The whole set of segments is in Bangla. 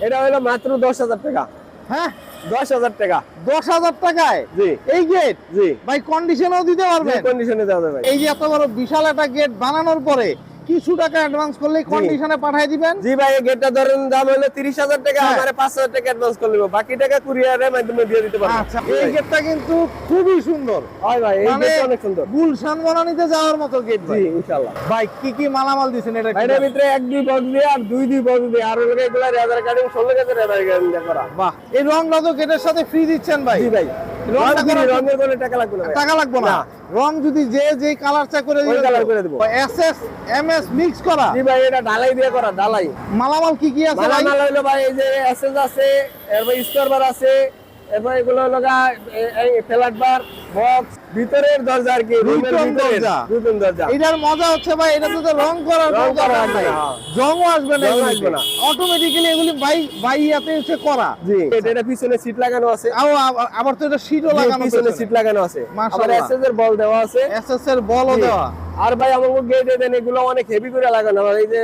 এটা হলো মাত্র 10,000 টাকা। হ্যাঁ 10,000 টাকা। 10,000 টাকায় জি এই গেট? জি ভাই কন্ডিশনও দিতে পারবেন? কন্ডিশনে দেওয়া যাবে ভাই। এই যে এত বড় বিশাল একটা গেট বানানোর পরে কিছু টাকা অ্যাডভান্স করলেই কন্ডিশনে পাঠিয়ে দিবেন? জি ভাই, এই গেটটা ধরেন দাম হলো 30,000 টাকা, হ্যাঁ। আমারে 5,000 টাকা অ্যাডভান্স করে দেব, বাকি টাকা কুরিয়ারের মাধ্যমে দিয়ে দিতে পারবো। আচ্ছা এই গেটটা কিন্তু খুবই সুন্দর। হয় ভাই, এই মানে গেটটা অনেক সুন্দর। গুলশান বনানীতে যাওয়ার মতো গেট জি ভাই। ইনশাআল্লাহ। ভাই কি মালামাল দিছেন এটা? এটার ভিতরে 1-2 বক্স দিয়ে আর 2-2 বক্স দিয়ে আর ওগুলো এগুলা রেজার কাটিং 16 গেজের রেজার কাটিং দিয়ে করা। বাহ, এই রংটা তো গেটের সাথে ফ্রি দিচ্ছেন ভাই? জি ভাই, রংটা করা- রঙের কোনো টাকা লাগবে না ভাই। টাকা লাগবে না? না। রং যদি যে কালার চাই করে ওই দিবেন? কালার করে দেবো। এসএস এমএস মিক্স করা? জি ভাই, এটা ঢালাই দিয়ে করা, ঢালাই। মালামাল কি আছে ভাই? মালামাল হইলো ভাই এই যে এসএস আছে, এরপর স্কোরবার আছে, এরপর এগুলো হলো এই ফ্ল্যাট বার বক্স, ভিতরের দরজা আর কি, রুমের দুইটন ভিতরে দরজা। দুইটন দরজা। এটার মজা হচ্ছে ভাই এটা তো রং করার রং কোনো করা দরকার লাগবে নাই। না, হ্যাঁ। জংও আসবে না, জং আসবে না। অটোমেটিক্যালি এগুলি বাইয়াতে হচ্ছে করা। জি, এটা পিছনে সিট লাগানো আছে। আবার তো এটা শীটও জি, লাগানো পিছনে সিট লাগানো আছে। আবার মাশাআল্লাহ। এসএস এর বল দেওয়া আছে। এসএস এর বলও জি। দেওয়া। আর ভাই আমাকে গেটে দেন, এগুলো অনেক হেভি করে লাগানো, আর এই যে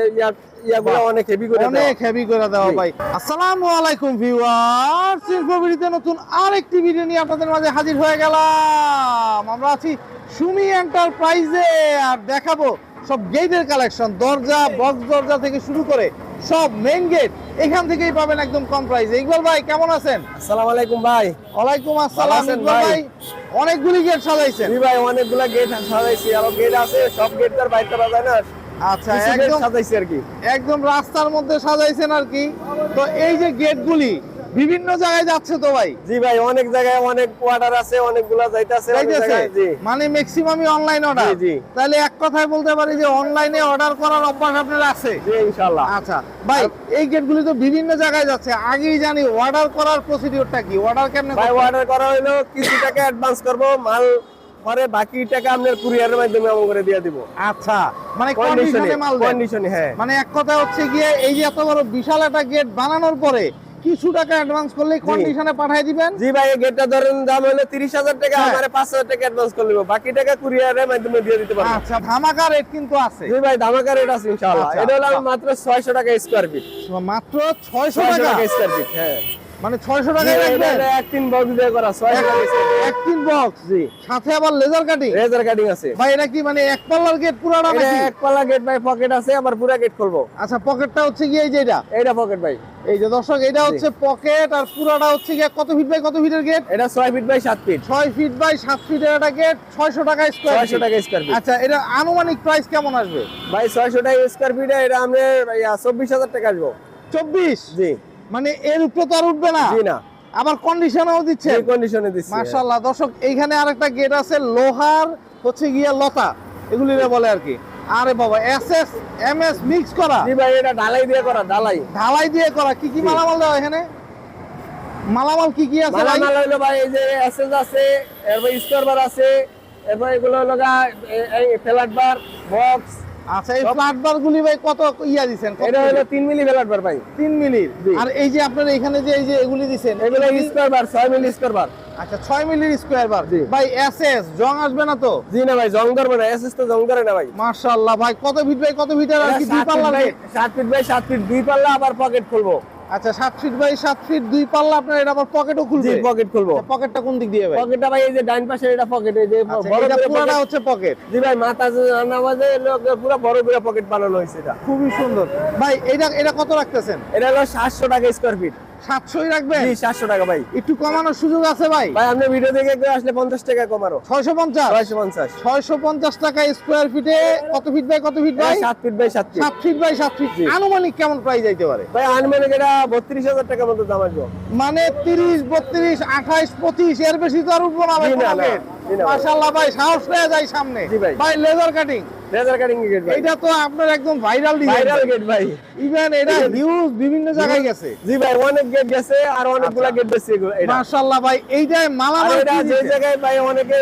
ইয়াগুলো বাহ। অনেক হেভি করে দেওয়া। অনেক হেভি করে দেওয়া জি। ভাই। আসসালামু আলাইকুম ভিউয়ার্স, ইনফোভিডিতে নতুন আরেকটি ভিডিও নিয়ে আপনাদের মাঝে হাজির হয়ে গেলাম। আমরা আছি সুমি এন্টারপ্রাইজে আর দেখাবো সব গেটের কালেকশন, দরজা বক্স দরজা থেকে শুরু করে সব মেইন গেট এখান থেকেই পাবেন একদম কম প্রাইসে। ইকবাল ভাই কেমন আছেন? আসসালামু আলাইকুম ভাই। ওয়ালাইকুম ভালো আসসালাম। আছেন ইকবাল ভাই? ভাই অনেকগুলি গেট সাজাইছেন। জি ভাই, অনেকগুলা গেট সাজাইছি, আরো গেট আছে, সব গেট তার বাইর করা যায় না। আচ্ছা কিছু gate একদম সাজাইছি আর কি। একদম রাস্তার মধ্যে সাজাইছেন আর কি। তো এই যে গেটগুলি বিভিন্ন জায়গায় যাচ্ছে তো ভাই? জি ভাই, অনেক জায়গায় অনেক অর্ডার আছে, অনেকগুলা যাইতাছে অনেক যাইতেছে? জায়গায়। জি মানে ম্যাক্সিমামই অনলাইন অর্ডার। জি, জি। তাহলে এক কথায় বলতে পারি যে অনলাইনে অর্ডার করার অভ্যাস আপনার আছে? জি ইনশাআল্লাহ। আচ্ছা ভাই, এই গেটগুলি তো বিভিন্ন জায়গায় যাচ্ছে, আগেই জানি অর্ডার করার প্রসিডিউরটা কি, অর্ডার কেমনে ভাই করতে হয়? অর্ডার করা হলো, কিছু টাকা অ্যাডভান্স করব, মাল পরে বাকি টাকা আপনার কুরিয়ারের মাধ্যমে আমন করে দিয়ে দিব। আচ্ছা মানে কন্ডিশনে মাল দেন? কন্ডিশনে, হ্যাঁ। মানে এক কথা হচ্ছে গিয়ে এই যে এত বড় বিশাল একটা গেট বানানোর পরে কিছু টাকা অ্যাডভান্স করলেই কন্ডিশনে পাঠিয়ে দিবেন? জি ভাই, এই গেটটা ধরেন দাম হলো 30,000 টাকা, হ্যাঁ। আমারে 5,000 টাকা অ্যাডভান্স করে দেব, বাকি টাকা কুরিয়ারের মাধ্যমে দিয়ে দিতে পারবো। আচ্ছা ধামাকা রেট কিন্তু আছে। জি ভাই, ধামাকা রেট আছে ইনশাআল্লাহ। আচ্ছা, এটা হলো আচ্ছা। মাত্র 600 টাকা স্কয়ার ফিট। মাত্র 600 600 টাকা? টাকা স্কয়ার ফিট, হ্যাঁ। মানে 600 টাকায় রাখবেন? এক তিন বক্স দিয়ে করা 600 টাকা square feet। এক তিন বক্স জি, সাথে আবার লেজার কাটিং? রেজার কাটিং আছে। ভাই এটা কি মানে এক পাল্লার গেট পুরাটা এটা নাকি? এক পাল্লা গেট ভাই, পকেট আছে, আবার পুরো গেট খুলবো। আচ্ছা পকেটটা হচ্ছে গিয়ে এই যে এটা, এইটা পকেট ভাই। এই যে দর্শক এটা হচ্ছে পকেট, আর পুরাটা হচ্ছে গিয়ে কত ফিট বাই কত ফিটের গেট? এটা 6 feet by 7 feet. 6 feet by 7 ফিটের একটা গেট 600 টাকা স্কয়ার 600 টাকা স্কয়ার ফিট। আচ্ছা এটা আনুমানিক প্রাইস কেমন আসবে ভাই 600 টাকা স্কয়ার ফিটে এটা আমরা 24,000 টাকা আসবো। 24? জি মানে এর উপরে তো আর উঠবে না? জি না, আবার কন্ডিশনও দিচ্ছে? এই কন্ডিশনে দিচ্ছি। মাশাআল্লাহ। দর্শক এইখানে আরেকটা গেট আছে লোহার, হচ্ছে গিয়ে লতা এগুলি বলে আর কি। আরে বাবা এসএস এমএস মিক্স করা? জি ভাই, এটা ঢালাই দিয়ে করা, ঢালাই। ঢালাই দিয়ে করা। কি জি। মালামাল দেওয়া এখানে? মালামাল কি আছে ভাই? মালামাল হইলো ভাই এই যে এসএস আছে, এরপর স্কোরবার আছে, এরপর এগুলো হলো এই ফ্ল্যাট বার বক্স। আচ্ছা এই ফ্ল্যাট বার গুলি ভাই কত ইয়া দিবেন? এটা হলো 3 মিলি ফ্ল্যাট বার ভাই। 3 মিলির? জি। আর এই যে আপনারা এখানে যে এই যে এগুলি দিবেন এগুলো স্কোয়ার বার 6 মিলি স্কোয়ার বার। আচ্ছা 6 মিলির স্কয়ার বার। জি। ভাই এসএস জং আসবে না তো? জি না ভাই, জং ধরবে না, এসএস তো জং ধরে না ভাই। মাশাআল্লাহ। ভাই কত ফিট বাই কত ফিট আর কি? 2 পাল্লা? 7 ফিট বাই 7 ফিট, 2 পাল্লা, আবার পকেট খুলবো। আচ্ছা 7 ফিট বাই 7 ফিট 2 পাল্লা, আপনার এটা আবার পকেটও জি, খুলবে? পকেট খুলবো। পকেটটা কোন দিক দিয়ে ভাই? পকেটটা ভাই এই যে ডাইন পাশে এটা পকেট, এই যে আচ্ছা, বড় এটা করে পুরোটা পকেট। হচ্ছে পকেট? জি ভাই, মাথা নামাজে পুরো বড় করে পকেট বানানো হয়েছে এটা। খুবই সুন্দর। ভাই এটা কত রাখতেছেন? এটা হলো 700 টাকা স্কয়ার ফিট। 700ই রাখবেন? জি 700 টাকা ভাই। একটু কমানোর সুযোগ আছে ভাই? ভাই আপনি ভিডিও দেখে কেউ আসলে 50 টাকা কমারো। 650? 650। 650 টাকা স্কয়ার ফিটে কত ফিট বাই কত ফিট ভাই? 7 feet by 7 feet. 7 feet by 7 feet. জি। আনুমানিক কেমন প্রাইস যাইতে পারে? ভাই আনুমানিক এটা 32,000 টাকা মতো দাম আসবে। মানে 30 32 28 25 এর বেশি তো আর উঠবো না ভাই? জি না, না, জি না ভাই। মাশাআল্লাহ ভাই সাহস পেয়ে যায় সামনে। জি ভাই। ভাই laser cutting laser cutting gate ভাই। এইটা তো আপনার একদম ভাইরাল ডিজাইন। ভাইরাল গেট ভাই। ইভেন এটা হিউজ বিভিন্ন জায়গায় গেছে। জি ভাই, অনেক গেট গেছে আর অনেকগুলা গেট বেশি এগুলো এটা। মাশাআল্লাহ ভাই এইটাই আর মালামাল এটা কি যে দিছে? জায়গায় ভাই অনেকে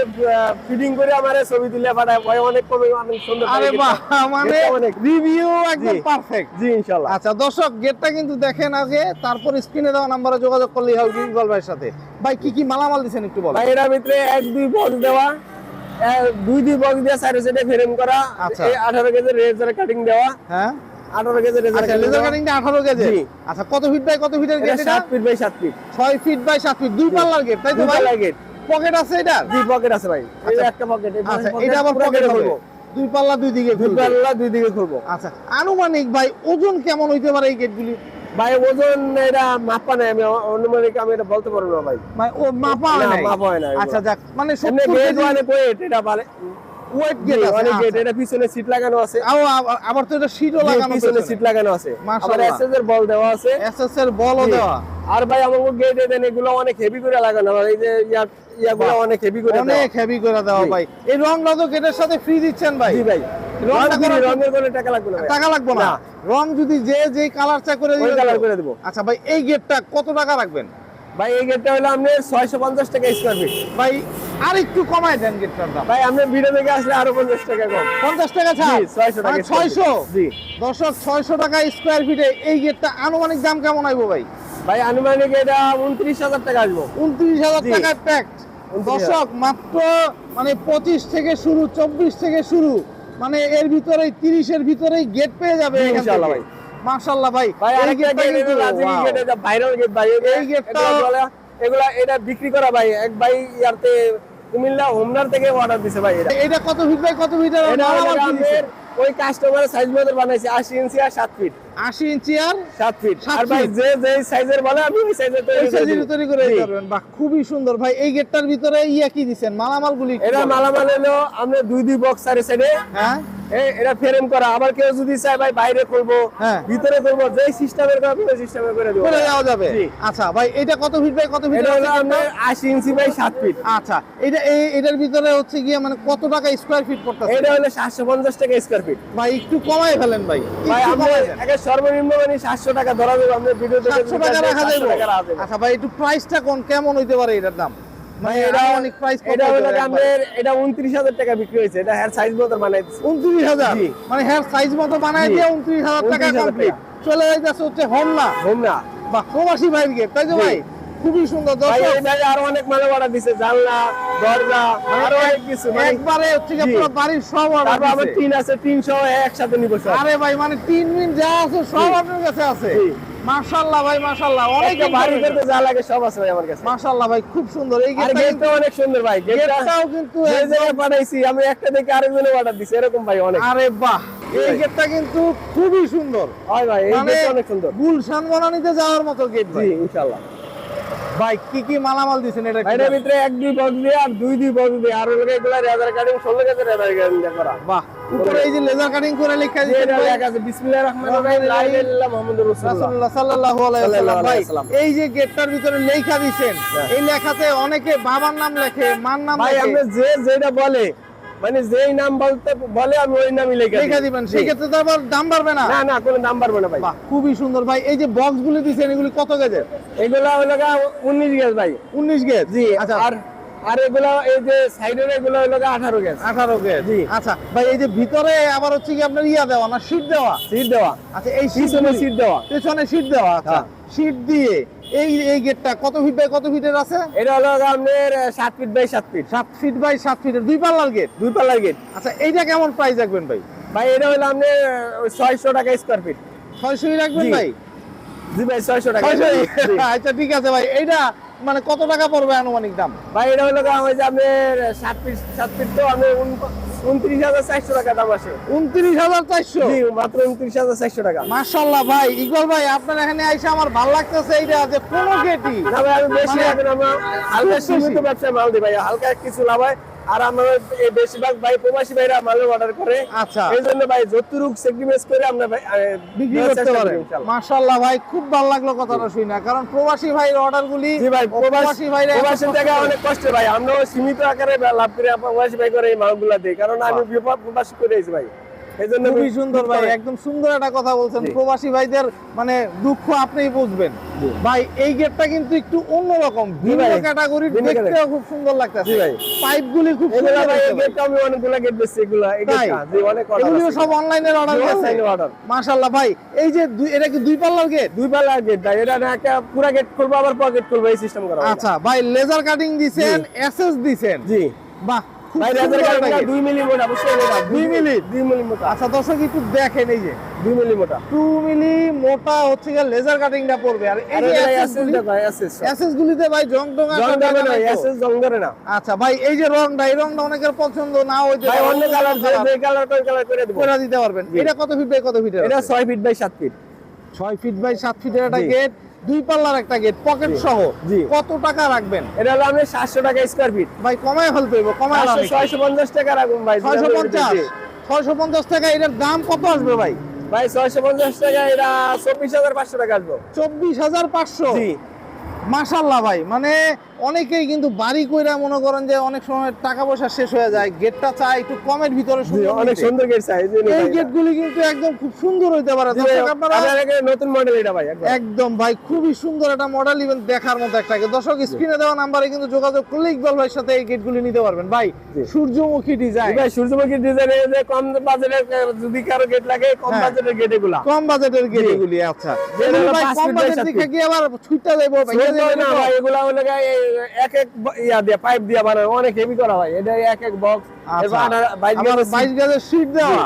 ফিটিং করে আমারে ছবি তুলে পাঠায়, ভাই অনেক কমে অনেক সুন্দর। আরে বাহ, মানে গেটটা অনেক। রিভিউ একদম জি। পারফেক্ট। জি ইনশাআল্লাহ। আচ্ছা দর্শক গেটটা কিন্তু দেখেন আগে, তারপর স্ক্রিনে দেওয়া নম্বরে যোগাযোগ করলেই হবে ইকবাল ভাইয়ের সাথে। ভাই কি মালামাল দিবেন একটু বলেন? ভাই এটার ভিতরে 1-2 বক্স দেওয়া, 2 বক্স দিয়ে সাইডে সাইডে ফ্রেম করা, আচ্ছা। এই 18 কেজি রেজার কাটিং দেওয়া, হ্যাঁ 18 কেজি আচ্ছা লেজার কাটিংটা 18 কেজি জি। আচ্ছা কত ফিট বাই কত ফিটের গেট এটা 7 feet by 7 feet 6 feet by 7 feet দুই পাল্লার গেট তাই তো দুই ভাই পাল্লার গেট পকেট আছে এটা জি পকেট আছে ভাই এই আচ্ছা। একটা পকেট আচ্ছা এটা আবার পকেট হবে দুই পাল্লা দুই দিকে দুই খুলবে। পাল্লা দুই দিকে খুলবো আচ্ছা আনুমানিক ভাই ওজন কেমন হইতে পারে এই গেটগুলি ভাই ওজন এটা মাপা নাই আমি অনুমানিক আমি এটা বলতে পারবো না ভাই ভাই ও মাপা হয় না, নাই মাপা হয় নাই এগুলো। আচ্ছা যাক মানে এমনি 70 গেট কেজি অনেক ওয়েট এটা ভালো ওয়েট জি, গেট আছে অনেক গেট আচ্ছা। এটা পিছনে সিট লাগানো আছে আবার তো এটা শীটও জি, লাগানো পিছনে সিট লাগানো আছে মাশাআল্লাহ। আবার এসএস এর বল দেওয়া আছে এসএস এর বলও জি। দেওয়া আর ভাই আমাকে গেটে দেন এগুলো অনেক হেভি করে লাগানো আর এই যে ইয়াগুলো বাহ। অনেক হেভি করে অনেক হেভি করে দেওয়া জি। ভাই এই রংটা তো গেটের সাথে ফ্রি দিচ্ছেন ভাই জি ভাই রংটা করার রঙের কোনো টাকা লাগবে না ভাই। টাকা লাগবে না না। রং যদি যে কালার চা করে ওই দিবেন কালার তো? করে দেবো আচ্ছা ভাই এই গেটটা কত টাকা রাখবেন ভাই এই গেটটা হলো আপনার 650 টাকা স্কয়ার ফিট ভাই আর একটু কমায় দেন গেটটার দাম ভাই আপনি ভিডিও দেখে আসলে আরো 50 টাকা কম 50 টাকা ছাড় জি 600 টাকা মানে square feet। 600 জি দর্শক 600 টাকা স্কয়ার ফিটে এই গেটটা আনুমানিক দাম কেমন আইবো ভাই ভাই আনুমানিক এটা 29000 টাকা আসবে 29000 জি। টাকার প্যাক্ট 29,000 দর্শক মাত্র মানে 25 থেকে শুরু 24 থেকে শুরু মানে এর ভিতরে 30 এর ভিতরেই গেট পেয়ে যাবে জি, এখান ইনশাআল্লাহ থেকে। ভাই। মাশাআল্লাহ ভাই ভাই এই আরেকটা গেটটা গেট কিন্তু এটা রাজীব wow। গেট এটা ভাইরাল গেট ভাই এই গেটটা এগুলা এটা বিক্রি করা ভাই এক ভাই ইয়ারতে কুমিল্লা হোমনার থেকে অর্ডার দিছে ভাই এটা এটা কত ফিট বাই কত ফিটের এটা মালামাল হলো কি দিছে? আমাদের ওই কাস্টমারের সাইজ মতো বানাইছে 80 ইঞ্চি আর 7 ফিট 80 ইঞ্চি আর 7 ফিট 7 আর ভাই feet। যে সাইজের বলে আমি ওই সাইজের ওই সাইজের তৈরি করে জি। দিতে পারবেন বাহ খুবই সুন্দর ভাই এই গেটটার ভিতরে ইয়া কি দিবেন মালামালগুলি কি এটা বলেন? মালামাল হলো আমরা দুই বক্স সাইডে সাইডে হ্যাঁ এটা ফ্রেম করা আবার কেউ যদি চায় ভাই বাইরে করবো হ্যাঁ। ভিতরে করবো যে সিস্টেমের করবো ওই সিস্টেমে করে দেবো করে দেওয়া যাবে জি। আচ্ছা ভাই এটা কত ফিট বাই কত ফিট এটা হলো আপনার 80 ইঞ্চি বাই 7 ফিট আচ্ছা এটার ভিতরে হচ্ছে গিয়ে মানে কত টাকা স্কয়ার ফিট পড়তেছে এটা হলো 750 টাকা স্কয়ার ফিট ভাই একটু কমায় ফেলেন ভাই ভাই একটু আমরা কমায় দেন। একে সর্বনিম্ন মানে 700 টাকা ধরা দেবো আমরা ভিডিওতে 700 টাকা রাখা যাবে আচ্ছা ভাই একটু প্রাইসটা কেমন হইতে পারে এটার দাম ভাই মানে এটা অনেক প্রাইস এটা হলো আমাদের এটা 29000 টাকা বিক্রি হয়েছে এটা হেয়ার সাইজ মতো বানাই দিছি 29000 জি। মানে হ্যাঁ সাইজ মতো বানায় জি। দিয়ে 29000 টাকা 29,000 কমপ্লিট চলে যাইতেছে হচ্ছে হোমনা হোমনা বাহ প্রবাসী ভাইয়ের গেট তাই তো জি। ভাই খুবই সুন্দর ভাই দর্শক এই ভাই আরো অনেক মাল অর্ডার দিছে জানলা দরজা আরো অনেক কিছু মানে একবারে হচ্ছে গিয়ে জি। পুরো বাড়ির সব অর্ডার তারপর আবার টিন আছে 300 একসাথে নিব সব আরে ভাই মানে 3 মিনিট যা আছে সব জি। আপনার কাছে আছে জি। মাশাআল্লাহ ভাই মাশাআল্লাহ অনেক একটা বাড়ি করতে যা লাগে সব আছে ভাই আমার কাছে মাশাআল্লাহ ভাই খুব সুন্দর এই আর গেটটা গেটটা অনেক সুন্দর ভাই গেটটাও কিন্তু যে একদম- জায়গায় পাঠাইছি আমি একটা দেখে আরেকজনে অর্ডার দিছি এরকম ভাই অনেক আরে বাহ এই ভাই। গেটটা কিন্তু খুবই সুন্দর হয় ভাই এই মানে গেটটা অনেক সুন্দর গুলশান বনানীতে যাওয়ার মতো গেট জি ভাই ইনশাআল্লাহ ভাই কি মালামাল দিছেন এটা ভাই এর ভিতরে 1-2 বক্স দিয়ে আর 2 বক্স দিয়ে আর ওগুলো এগুলা রেজার কাটিং 16 কেজি রেজার কাটিং করা বাহ উপরে এই যে লেজার কাটিং করে লেখা যে দিয়েছেন এটা ভাই লেখা আছে বিসমিল্লাহির রহমানির রহিম লা ইলাহা ইল্লাল্লাহ মুহাম্মাদুর রাসূলুল্লাহ রাসূলুল্লাহ সাল্লাল্লাহু আলাইহি ওয়াসাল্লাম সাল্লাল্লাহু ভাই আলাইহি ওয়াসাল্লাম। এই যে গেটটার ভিতরে লেখা দিছেন হ্যাঁ। এই লেখাতে অনেকে বাবার নাম লেখে মার নাম ভাই লেখে আমরা যেটা বলে মানে যেই নাম বলে আমি ওই নামই লেখা লেখা দিবেন জি। সেই ক্ষেত্রে তো আবার দাম বাড়বে না না না কোনো নাম পারবে না ভাই বাহ খুবই সুন্দর ভাই এই যে বক্স গুলি দিছেন এগুলি কত গেজের এগুলা হলো 19 গেজ ভাই 19 গেজ জি আচ্ছা আর এগুলা এই যে সাইডের এগুলা হলো 18 গেজ 18 গেজ জি। আচ্ছা ভাই এই যে ভিতরে আবার হচ্ছে কি আপনার ইয়া দেওয়া না শীট দেওয়া সিট দেওয়া আচ্ছা এই পিছনে সিট দেওয়া পেছনে শীট দেওয়া আচ্ছা হ্যাঁ। শীট দিয়ে এই গেটটা কত ফিট বাই কত ফিটের আছে এটা হলো আপনার 7 feet by 7 feet 7 feet by 7 ফিটের দুই পাল্লার গেট দুই পাল্লার গেট আচ্ছা এইটা কেমন প্রাইস রাখবেন ভাই ভাই এটা হলো আপনার 600 টাকা স্কয়ার ফিট 600 রাখবেন জি। ভাই জি ভাই 600 টাকা 600 জি। আচ্ছা ঠিক আছে ভাই এইটা মানে কত টাকা পড়বে আনুমানিক দাম ভাই এটা হলো ওই যে আপনার 7 ফিট তো আমি 29400 টাকা দাম আছে 29400 জি মাত্র 29400 টাকা মাশাআল্লাহ ভাই ইকবাল ভাই আপনার এখানে আইসা আমার ভালো লাগতেছে এইটা যে কোনো গেটই না ভাই আমি বেশি মানে- এখন আমরা হালকা বেশি। সীমিত ব্যবসায় মাল দিই ভাই হালকা কিছু লাভ হয় আর আমরা এই বেশিরভাগ ভাই প্রবাসী ভাইরা মালের অর্ডার করে আচ্ছা এই জন্য ভাই যতটুক সেগ্রিমেন্ট করে আমরা ভাই বিক্রি দেওয়ার করতে চেষ্টা করি পারেন ইনশাআল্লাহ। মাশাআল্লাহ ভাই খুব ভালো লাগলো কথাটা শুনে কারণ প্রবাসী ভাইয়ের অর্ডারগুলি জি ভাই প্রবাসী ভাইরা এত প্রবাসী কষ্ট থেকে করে। অনেক কষ্ট ভাই আমরাও সীমিত আকারে লাভ করে প্রবাসী ভাই করে এই মালগুলা দিই কারণ আমি প্রবাসী করে আইছি ভাই এই জন্য খুবই সুন্দর ভাই একদম সুন্দর একটা কথা বলছেন জি। প্রবাসী ভাইদের মানে দুঃখ আপনিই বুঝবেন জি। ভাই এই গেটটা কিন্তু একটু অন্যরকম ভিন্ন ভাই, ক্যাটাগরির ভিন্ন দেখতেও খুব সুন্দর লাগতেছে জি ভাই। পাইপগুলি খুব এগুলা সুন্দর ভাই এই হয়েছে ভাই। গেটটা আমি অনেকগুলা গেট বেচছি এগুলা এই তাই? গেটটা জি অনেক অর্ডার এগুলিও আছে সব অনলাইনের অর্ডার জি, গেছে online order। মাশাআল্লাহ ভাই এই যে এটা কি দুই পাল্লার গেট দুই পাল্লার গেট ভাই এটা না একটা পুরো গেট খুলবো আবার পকেট খুলবো এই সিস্টেম করা হয়। আচ্ছা ভাই লেজার কাটিং দিছেন এসএস দিছেন জি বাহ খুব ভাই সুন্দর রেজার একটা কাটিং gate। 2 মিলি মোটা, অবশ্যই মোটা। 2 মিলি? 2 মিলি মোটা। আচ্ছা দর্শক একটু দেখেন, এই যে 2 মিলি মোটা। 2 মিলি মোটা হচ্ছে গিয়ে লেজার কাটিংটা পড়বে। আর এই আর যে এটা অ্যাসেস এসএস দেখো, এসএস। অ্যাসেস গুলিতে ভাই জং টং জং ধরে না, এসএস জং ধরে না। আচ্ছা ভাই এই যে রংটা, এই রংটা অনেকের পছন্দ না হইতে ভাই পারে, অন্য কালার যে কালার কোন কালার করে দেব। করে দিতে পারবেন। জি। এটা কত ফিট বাই কত ফিটের? এটা 6 feet by 7 feet. 6 feet by 7 ফিটের একটা জি। গেট, দুই পাল্লার একটা গেট, পকেট জি। সহ। জি। কত টাকা রাখবেন এটা হলো আপনি 700 টাকা স্কয়ার ফিট। ভাই? কমায় ফেলতে হইব, কমায় না 650 টাকা রাখুন ভাই। 650 650 টাকা। এটার দাম কত আসবে ভাই? ভাই 650 টাকা এটা 24500 টাকা আসবে। 24500? জি। মাশাআল্লাহ ভাই, মানে অনেকেই কিন্তু বাড়ি কইরা মনে করেন যে অনেক সময় টাকা পয়সা শেষ হয়ে যায়, গেটটা চাই একটু কমের ভিতরে জি, সুন্দর অনেক নিতে। সুন্দর গেট সাইজ। এই গেটগুলি কিন্তু একদম খুব সুন্দর হইতে পারে। দর্শক আপনারা নতুন মডেল এটা ভাই একদম। একদম ভাই খুবই সুন্দর একটা মডেল, ইভেন্ট দেখার মতো একটা গেট। দর্শক স্ক্রিনে দেওয়া নাম্বারে কিন্তু যোগাযোগ করলে ইকবাল ভাইয়ের সাথে এই গেটগুলি নিতে পারবেন। ভাই জি। সূর্যমুখী ডিজাইন, ভাই সূর্যমুখী ডিজাইনের যে কম বাজেটের যদি কারো গেট লাগে, কম হ্যাঁ। বাজেটের গেট এগুলা। কম বাজেটের গেট জি। এগুলি। আচ্ছা যেটা এগুলি হলো ভাই 5 কম ফিট বাই বাজেট 7 দেখে ফিট। কি আবার ছুটতে যাইবো ভাই? না ভাই এগুলা হলো এক এক ইয়া দিয়ে পাইপ দিয়ে বানানো, অনেক হেভি করা হয়। এটা এক এক বক্স এরপর 22 গজের শীট দেওয়া,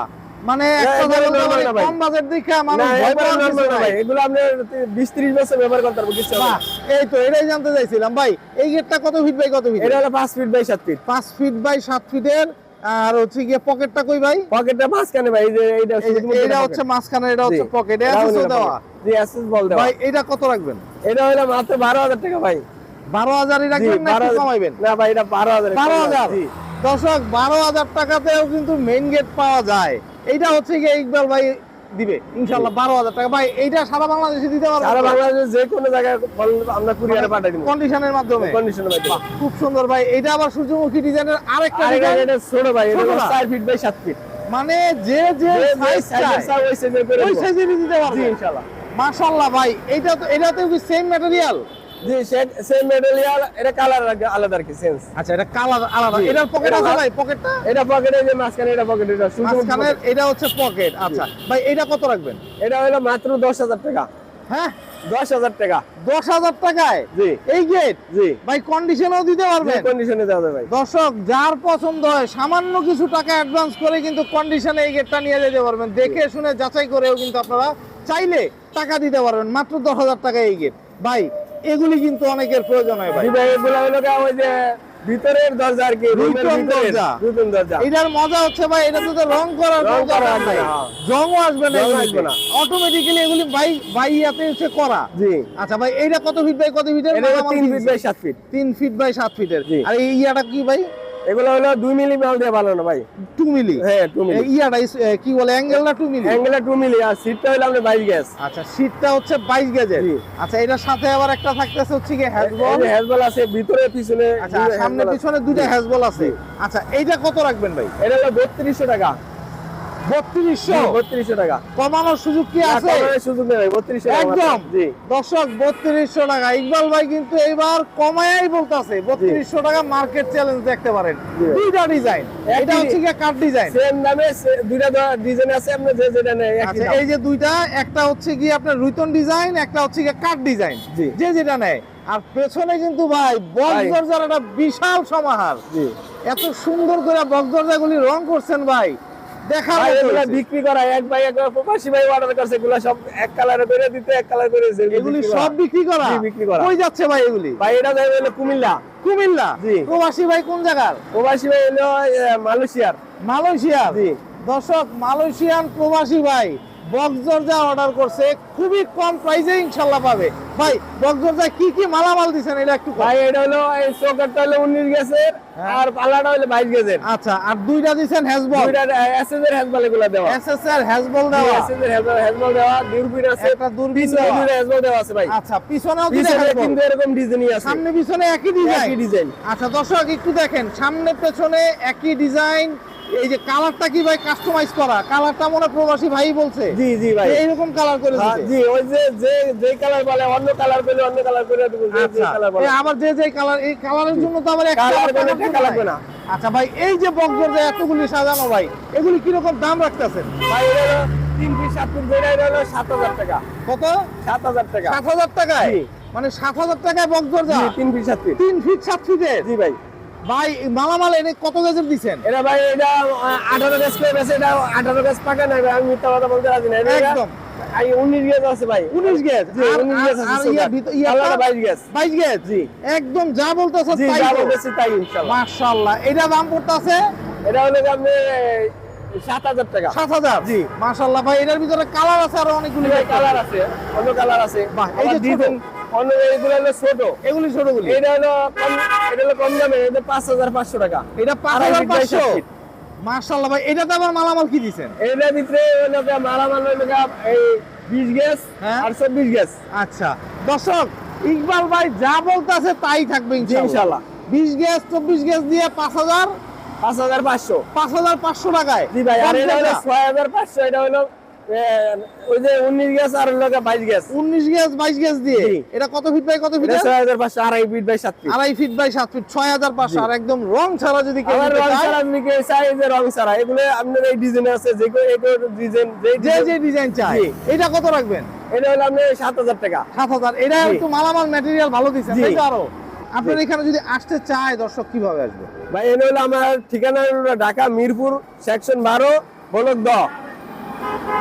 মানে একটা এগুলো বলতে normal পারি না ভাই। কম বাজেট দেখে মানুষ না ভয় একবারে পাওয়ার কিছু নরমাল না নাই। ভাই। এগুলো আপনি 20-30 বছর ব্যবহার করতে পারবো, কিছু হবে বাহ, না। এই তো এটাই জানতে চাইছিলাম ভাই। এই গেটটা কত ফিট বাই কত ফিট? এটা হলো 5 feet by 7 feet. 5 feet by 7 ফিটের। আর হচ্ছে গিয়ে পকেটটা কই ভাই? পকেটটা মাঝখানে ভাই, এই যে এইটা এই যে শুধু এটা হচ্ছে মাঝখানে, এটা হচ্ছে জি। পকেট, এটাও এসএস হলো দেওয়া। জি, এসএস বল দেওয়া। ভাই এটা কত রাখবেন? এটা হলো মাত্র 12000 টাকা ভাই। 12000ই জি, রাখবেন না একটু 12,000 কমাইবেন? না ভাই এটা 12000। 12000? জি। দর্শক 12000 টাকাতেও কিন্তু মেইন গেট পাওয়া যায়। এইটা হচ্ছে গিয়ে ইকবাল ভাই দিবে ইনশাআল্লাহ 12000 টাকা। ভাই এইটা সারা বাংলাদেশে দিতে পারবেন? সারা বাংলাদেশে যে কোনো জায়গায় আমরা কুরিয়ারে পাঠিয়ে দিব। কন্ডিশনের মাধ্যমে? কন্ডিশনে পাঠিয়ে বাহ, দিব। খুব সুন্দর ভাই। এটা আবার সূর্যমুখী ডিজাইনের আরেকটা আর ডিজাইন, এটা ছোট ভাই, এটা ছোট হলো না? 4 ফিট বাই 7 ফিট। মানে যে যে সাইজ চাই ওই সাইজে করে ওই দিব। সাইজেরই দিতে জি পারবেন ইনশাআল্লাহ। মাশাআল্লাহ ভাই। এটাতে কি সেম ম্যাটেরিয়াল? জি সেম ম্যাটেরিয়াল, এটা কালার আলাদা আর কি সেন্স। আচ্ছা এটা কালার আলাদা। জি। এটার পকেট এটা আছে লাল। ভাই? পকেটটা এটা পকেটে যে মাঝখানে, এটা পকেট, এটা মাঝখানের এটা হচ্ছে পকেট। আচ্ছা ভাই এটা কত রাখবেন? এটা হলো মাত্র 10000 টাকা। হ্যাঁ 10000 টাকা। 10000 টাকায় জি এই গেট? জি। ভাই কন্ডিশনও দিতে পারবেন? কন্ডিশনে দেওয়া যাবে ভাই। দর্শক যার পছন্দ হয় সামান্য কিছু টাকা অ্যাডভান্স করে কিন্তু কন্ডিশনে এই গেটটা নিয়ে যেতে পারবেন। দেখে শুনে যাচাই করেও কিন্তু আপনারা চাইলে টাকা দিতে পারবেন। মাত্র 10000 টাকা এই গেট। ভাই এগুলি কিন্তু অনেকের প্রয়োজন হয় ভাই। জি ভাই এগুলো হলো ওই যে ভিতরের দরজা আর কি, রুমের রুটন ভিতরের দরজা। রুটন দরজা। এটার মজা হচ্ছে ভাই এটাতে তো রং করার রং কোনো করা দরকার লাগবে নাই। না, হ্যাঁ। জংও আসবে না, রং আসবে না। অটোমেটিক্যালি এগুলি বাইয়াতে হচ্ছে করা। জি আচ্ছা ভাই এইটা কত ফিট বাই কত ফিটের? এটা হলো 3 feet by 7 feet. 3 feet by 7 ফিটের। জি। আর এই ইয়াটা কি ভাই? এগুলো হলো 2 মিলি মাল দিয়ে বানানো ভাই। 2 মিলি? হ্যাঁ 2 মিলি। এই ইয়াটা কি বলে অ্যাঙ্গেলটা 2 মিলি? অ্যাঙ্গেল 2 মিলি, আর সিটটা হলো আমাদের 22 গেজ। আচ্ছা শীটটা হচ্ছে 22 গেজের। জি। আচ্ছা এটার সাথে আবার একটা থাকতেছে হচ্ছে কি হ্যাজবল। এই যে হ্যাজবল আছে ভিতরে পিছনে। আচ্ছা দুটো সামনে হ্যাজবল আছে। পিছনে দুইটা হ্যাজবল আছে। আচ্ছা এইটা কত রাখবেন ভাই? এটা হলো 3200 টাকা। 3200? 3200 টাকা। কমানোর সুযোগ কি আছে? কমানোর সুযোগ নেই ভাই, 3200 টাকা একদম। মাত্র। জি দর্শক 3200 টাকা। ইকবাল ভাই কিন্তু এইবার কমায়াই বলতাছে 3200 টাকা মার্কেট চ্যালেঞ্জ দেখতে পারেন। জি। দুইটা ডিজাইন, একই- এটা হচ্ছে কি কাট ডিজাইন। সেম দামে দুইটা ডিজাইন আছে, আপনি যে যেটা নেয় একই আচ্ছা দাম। এই যে দুইটা, একটা হচ্ছে কি আপনার রুইতন ডিজাইন, একটা হচ্ছে কি কাট ডিজাইন, জি। যে যেটা নেয়। আর পেছনে কিন্তু ভাই বক্স ভাই। দরজার একটা বিশাল সমাহার। জি এত সুন্দর করে বক্স দরজাগুলি রং করছেন ভাই, দেখার ভাই মতো এগুলা হয়েছে। বিক্রি করা, এক ভাই এক প্রবাসী ভাই অর্ডার করছে, এগুলা সব এক কালারে করে দিতে, এক কালার করে এগুলি সব বিক্রি করা? জি, বিক্রি করা। কই যাচ্ছে ভাই এগুলি? ভাই এটা যাবে হলো কুমিল্লা। কুমিল্লা? জি। প্রবাসী ভাই কোন জায়গার? প্রবাসী ভাই হলো মালয়েশিয়ার। মালয়েশিয়ার? জি। দর্শক মালয়েশিয়ান প্রবাসী ভাই বক্স দরজা অর্ডার করছে, খুবই কম প্রাইসে ইনশাআল্লাহ পাবে। ভাই বক্স দরজা কি কি মালামাল দিছেন এটা একটু ভাই এটা হলো এই চৌকাটটা হলো 19 গেজের, হ্যাঁ। আর পাল্লাটা হলো 22 গেজের। আচ্ছা আর দুইটা দিছেন হ্যাজবল? দুইটা এসএস এর হ্যাজবল এগুলা দেওয়া। এসএসআর হ্যাজবল দেওয়া? এসএস এর হ্যাজবল দেওয়া, দূরবীন আছে, একটা দূরবীন পিছনে দেওয়া। দুইটা হ্যাজবল দেওয়া আছে ভাই। আচ্ছা পিছনেও দুইটা পিছনে হ্যাজবল? কিন্তু এরকম ডিজাইনই আছে। সামনে পিছনে একই ডিজাইন? একই ডিজাইন। আচ্ছা দর্শক একটু দেখেন, সামনে পেছনে একই ডিজাইন। এই যে কালারটা কি ভাই কাস্টমাইজ করা? কালারটা মনে হয় প্রবাসী ভাই বলছে জি জি ভাই। এইরকম কালার করে হ্যাঁ, দিতে? জি ওই যে কালার বলে, অন্য কালার পেলে অন্য কালার করে দেবো, যে আচ্ছা কালার বলে। আবার যে কালার, এই কালারের জন্য তো আবার কালার একটা কোনো টাকা লাগবে না। আচ্ছা ভাই এই যে বক্স দরজা এতগুলি সাজানো ভাই, এগুলি কি রকম দাম রাখতেছেন? ভাই এটা হলো 3 ফিট 7 ফিট যেটা, এটা হলো 7000 টাকা। কত? 7000 টাকা। 7000 টাকায়? জি। মানে 7000 টাকায় বক্স দরজা? জি 3 ফিট 7 ফিট। 3 ফিট 7 ফিটের? জি ভাই। ভাই মালামাল এনে কত গেজের দিছেন? এটা ভাই এটা 18 গজ করে বেছে, এটা 18 গজ পাকা নাই ভাই, আমি মিথ্যা কথা বলতে রাজি না। একদম 19 গজ আছে ভাই, 19 গেজ। জি, 19 গজ আছে। আর ইয়া ইয়া 22 গজ। 22 গেজ। জি একদম যা বলতেছ জি, তাই যা তো। বলতেছি তাই ইনশাআল্লাহ। মাশাআল্লাহ। এটা দাম পড়তাছে এটা হলো কি আপনি 7000 টাকা। 7000। জি। মাশাআল্লাহ ভাই, এটার ভিতরে কালার আছে আর অনেকগুলো ভাই কালার আছে, অন্য কালার আছে। বাহ, এই আবার যে ছোট। ডিজাইন অন্য, এইগুলো হলো ছোট, এগুলি ছোটগুলি। এটা হলো কম, এটা হলো কম দামে, এটা 5500 টাকা। এটা 5500। মাশাআল্লাহ ভাই, এটাতে আবার মালামাল কি দিছেন? এটার ভিতরে হলো কি মালামাল হলো কি এই 20 গজ হ্যাঁ। আর 24 গজ। আচ্ছা দর্শক, ইকবাল ভাই যা বলতেছে তাই থাকবে ইনশাআল্লাহ। ইনশাআল্লাহ। 20 গ্যাস 24 গ্যাস দিয়ে 5500। 5500 টাকায়। জি ভাই, আর এটা হলো কমপ্লিট 6500, এটা হলো ওই যে 19 গজ আর হলো কি 22 গজ। 19 গ্যাস 22 গ্যাস দিয়ে। জি। এটা কত ফিট বাই কত ফিট? এটা 6500, আড়াই feet by 7 feet. 2.5 feet by 7 feet, 6500। আর একদম রং ছাড়া যদি কেউ আবার নিতে রং চায়, ছাড়া আপনি কি চাই যে রং ছাড়া, এগুলো আপনার এই ডিজাইন আছে, যে ডিজাইন যে ডিজাইন চায় জি। এটা কত রাখবেন? এটা হলো আপনি 7000 টাকা। 7000। এটা জি। একটু মালামাল ম্যাটেরিয়াল ভালো দিচ্ছেন জি। তাই তো? আরো আপনার এখানে যদি আসতে চায় দর্শক কিভাবে আসবে? ভাই এটা হলো আমার ঠিকানা হলো Dhaka Mirpur section 12 block 10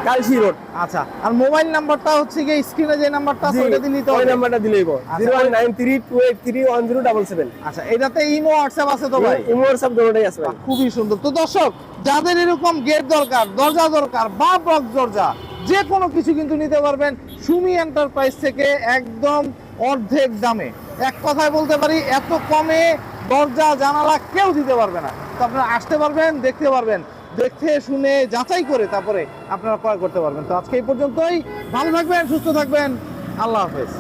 Kalshi road. আচ্ছা, আর মোবাইল নাম্বারটা হচ্ছে কি স্ক্রিনে যে নাম্বারটা আছে জি, ওটা দিলেই তো ওই হবে? নাম্বারটা দিলেই হবে। আচ্ছা। 01932831077। আচ্ছা, এটাতে ইমো হোয়াটসঅ্যাপ আছে তো ভাই? ইমো সব দুটোই আছে ভাই। খুবই সুন্দর। তো দর্শক, যাদের এরকম গেট দরকার, দরজা দরকার বা বক্স দরজা, যে কোনো কিছু কিন্তু নিতে পারবেন সুমি এন্টারপ্রাইজ থেকে একদম অর্ধেক দামে। এক কথায় বলতে পারি এত কমে দরজা জানালা কেউ দিতে পারবে না। তো আপনারা আসতে পারবেন, দেখতে পারবেন, দেখে শুনে যাচাই করে তারপরে আপনারা ক্রয় করতে পারবেন। তো আজকে এই পর্যন্তই। ভালো থাকবেন, সুস্থ থাকবেন, আল্লাহ হাফেজ।